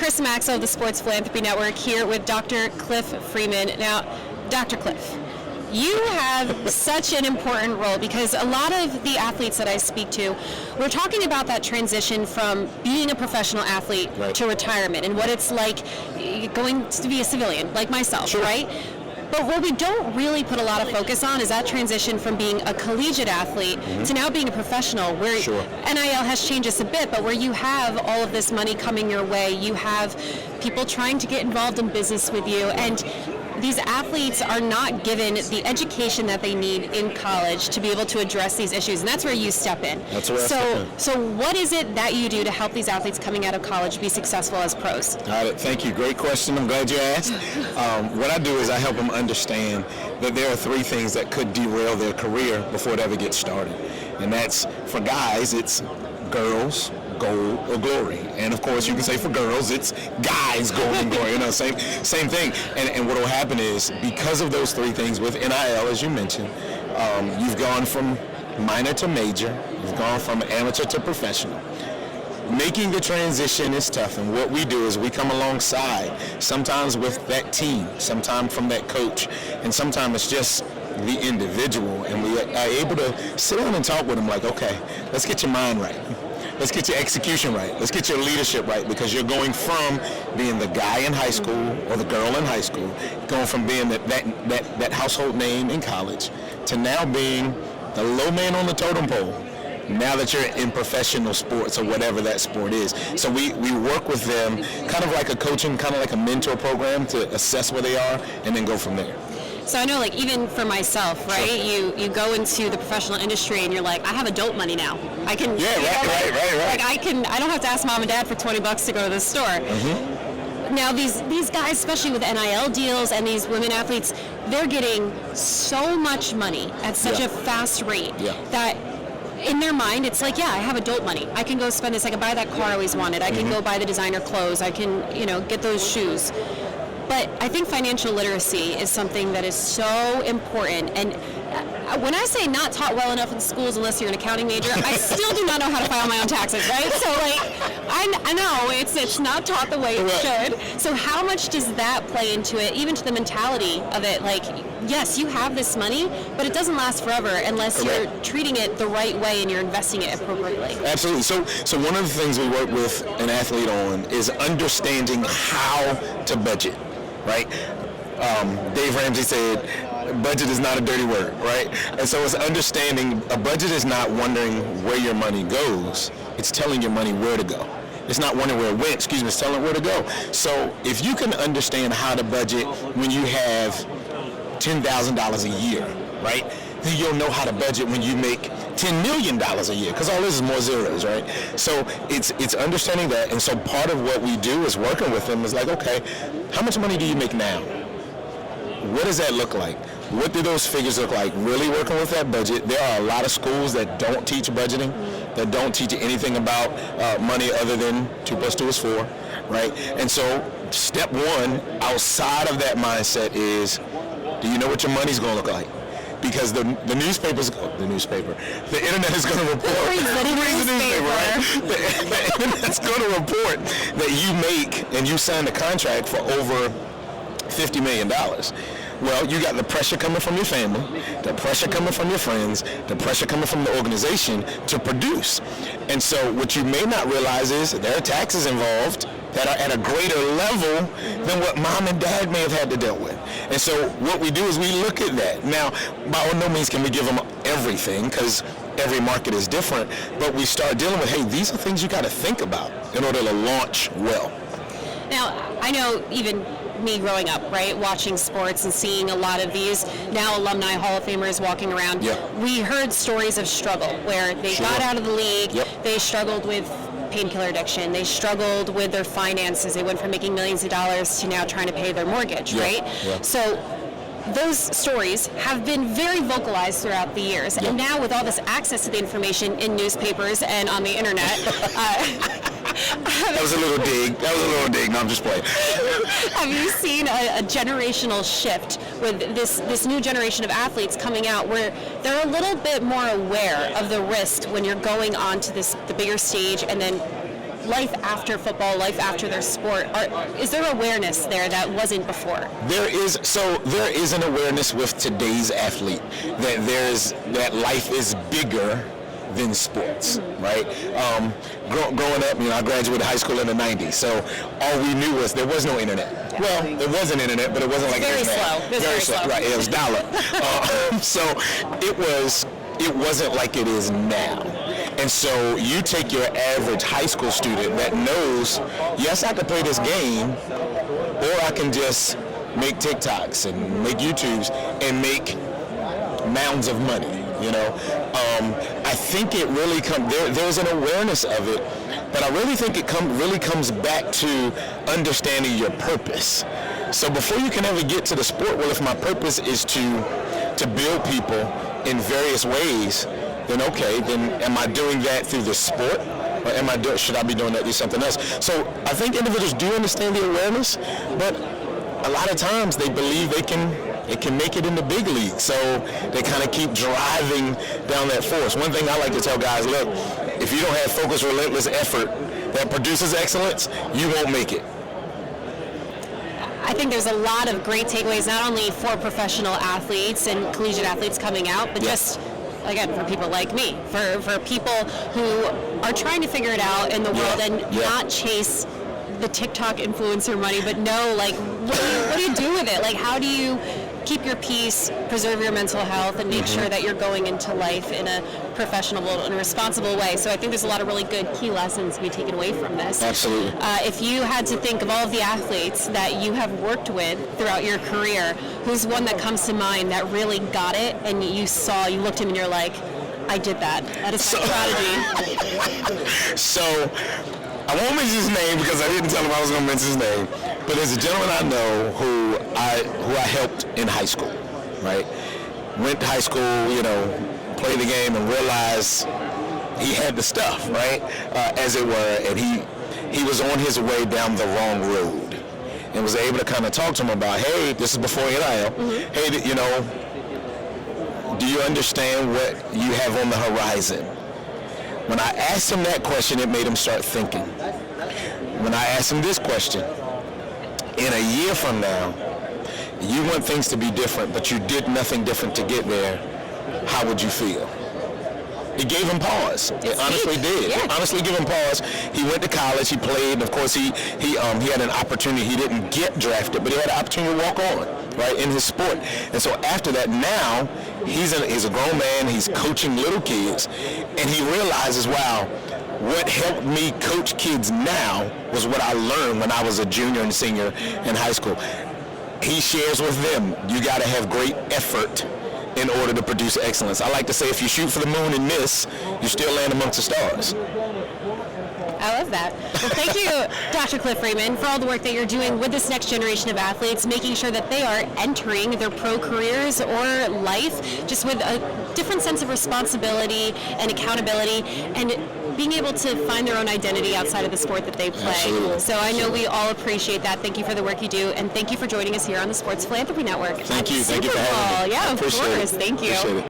Karisa Maxwell of the Sports Philanthropy Network here with Dr. Cliff Freeman. Now, Dr. Cliff, you have such an important role because a lot of the athletes that I speak to, we're talking about that transition from being a professional athlete to retirement and what it's like going to be a civilian like myself, right? But what we don't really put a lot of focus on is that transition from being a collegiate athlete to now being a professional, where NIL has changed us a bit, but where you have all of this money coming your way, you have people trying to get involved in business with you, and these athletes are not given the education that they need in college to be able to address these issues, and that's where you step in. That's where I step in. So what is it that you do to help these athletes coming out of college be successful as pros? Thank you. Great question. I'm glad you asked. What I do is I help them understand that there are three things that could derail their career before it ever gets started. And that's, for guys, it's girls, gold, or glory. And of course, you can say for girls, it's guys, gold, and glory. You know, same thing. And what will happen is, because of those three things with NIL, as you mentioned, you've gone from minor to major. You've gone from amateur to professional. Making the transition is tough, and what we do is we come alongside, sometimes with that team, sometimes from that coach, and sometimes it's just the individual, and we are able to sit down and talk with them like, okay, let's get your mind right. Let's get your execution right. Let's get your leadership right, because you're going from being the guy in high school or the girl in high school, going from being that household name in college to now being the low man on the totem pole, now that you're in professional sports or whatever that sport is. So we work with them kind of like a coaching, kind of like a mentor program to assess where they are and then go from there. So I know, like, even for myself, right? You go into the professional industry and you're like, I have adult money now. I can. Yeah, right. Like I don't have to ask mom and dad for $20 to go to the store. Mm-hmm. Now these guys, especially with NIL deals and these women athletes, they're getting so much money at such a fast rate that in their mind, it's like, I have adult money. I can go spend this. I can buy that car I always wanted. I can go buy the designer clothes. I can, get those shoes. But I think financial literacy is something that is so important. And when I say not taught well enough in schools, unless you're an accounting major, I still do not know how to file my own taxes, right? So, I know it's not taught the way it should. So how much does that play into it, even to the mentality of it? Like, yes, you have this money, but it doesn't last forever unless you're treating it the right way and you're investing it appropriately. Absolutely. So one of the things we work with an athlete on is understanding how to budget. Right? Dave Ramsey said, budget is not a dirty word, right? And so it's understanding a budget is not wondering where your money goes. It's telling your money where to go. It's not wondering where it went, it's telling it where to go. So if you can understand how to budget when you have $10,000 a year, right? Then you'll know how to budget when you make $10 million a year, because all this is more zeros, right? So it's understanding that, and so part of what we do is working with them is like, okay, how much money do you make now? What does that look like? What do those figures look like? Really working with that budget. There are a lot of schools that don't teach budgeting, that don't teach anything about money other than 2 + 2 is 4, right? And so step one outside of that mindset is, do you know what your money's going to look like? Because the internet is going to report. Who reads the newspaper, right? The internet's going to report that you make and you signed a contract for over $50 million. Well, you got the pressure coming from your family, the pressure coming from your friends, the pressure coming from the organization to produce. And so what you may not realize is there are taxes involved that are at a greater level than what mom and dad may have had to deal with. And so what we do is we look at that. Now, by no means can we give them everything, because every market is different, but we start dealing with, hey, these are things you got to think about in order to launch well. Now, I know even me growing up, right, watching sports and seeing a lot of these now alumni Hall of Famers walking around, we heard stories of struggle where they got out of the league, they struggled with painkiller addiction, they struggled with their finances, they went from making millions of dollars to now trying to pay their mortgage, right? So those stories have been very vocalized throughout the years, and now with all this access to the information in newspapers and on the internet, That was a little dig. No, I'm just playing. Have you seen a generational shift with this new generation of athletes coming out where they're a little bit more aware of the risk when you're going on to the bigger stage and then life after football, life after their sport? Is there awareness there that wasn't before? There is an awareness with today's athlete that life is bigger than sports, right? Growing up, I graduated high school in the 90s, so all we knew was there was no internet. Yeah. Well, it was an internet, but it wasn't like very it is now. Slow. Very slow. Right? It was dial-up. So it wasn't like it is now. And so you take your average high school student that knows, yes, I can play this game, or I can just make TikToks and make YouTubes and make mounds of money. I think it really there's an awareness of it, but I really think it really comes back to understanding your purpose. So before you can ever get to the sport, well, if my purpose is to build people in various ways, then okay, then am I doing that through the sport, or should I be doing that through something else? So I think individuals do understand the awareness, but a lot of times they believe they can make it in the big league, so they kind of keep driving down that force. One thing I like to tell guys, look, if you don't have focused, relentless effort that produces excellence, you won't make it. I think there's a lot of great takeaways, not only for professional athletes and collegiate athletes coming out, but just, again, for people like me, for people who are trying to figure it out in the world and not chase the TikTok influencer money, but know, like, what do you do with it? Like, how do you keep your peace, preserve your mental health, and make sure that you're going into life in a professional and a responsible way? So I think there's a lot of really good key lessons to be taken away from this. Absolutely. If you had to think of all of the athletes that you have worked with throughout your career, who's one that comes to mind that really got it, and you looked at him and you're like, I did that. That is my strategy. So I won't mention his name because I didn't tell him I was going to mention his name, but there's a gentleman I know who I helped in high school, right? Went to high school, played the game and realized he had the stuff, right? As it were, and he was on his way down the wrong road and was able to kind of talk to him about, hey, this is before NIL, hey, do you understand what you have on the horizon? When I asked him that question, it made him start thinking. When I asked him this question, in a year from now, you want things to be different, but you did nothing different to get there, how would you feel? It gave him pause. It honestly did. Yeah. It honestly gave him pause. He went to college, he played, and of course he had an opportunity. He didn't get drafted, but he had an opportunity to walk on, right, in his sport. And so after that, now he's a grown man, he's coaching little kids, and he realizes, wow, what helped me coach kids now was what I learned when I was a junior and senior in high school. He shares with them, you got to have great effort in order to produce excellence. I like to say if you shoot for the moon and miss, you still land amongst the stars. I love that. Well, thank you, Dr. Cliff Freeman, for all the work that you're doing with this next generation of athletes, making sure that they are entering their pro careers or life just with a different sense of responsibility and accountability, and being able to find their own identity outside of the sport that they play. Absolutely. So I know we all appreciate that. Thank you for the work you do, and thank you for joining us here on the Sports Philanthropy Network. Thank you. Thank you for having me. Yeah, of course. It. Thank you. Appreciate it.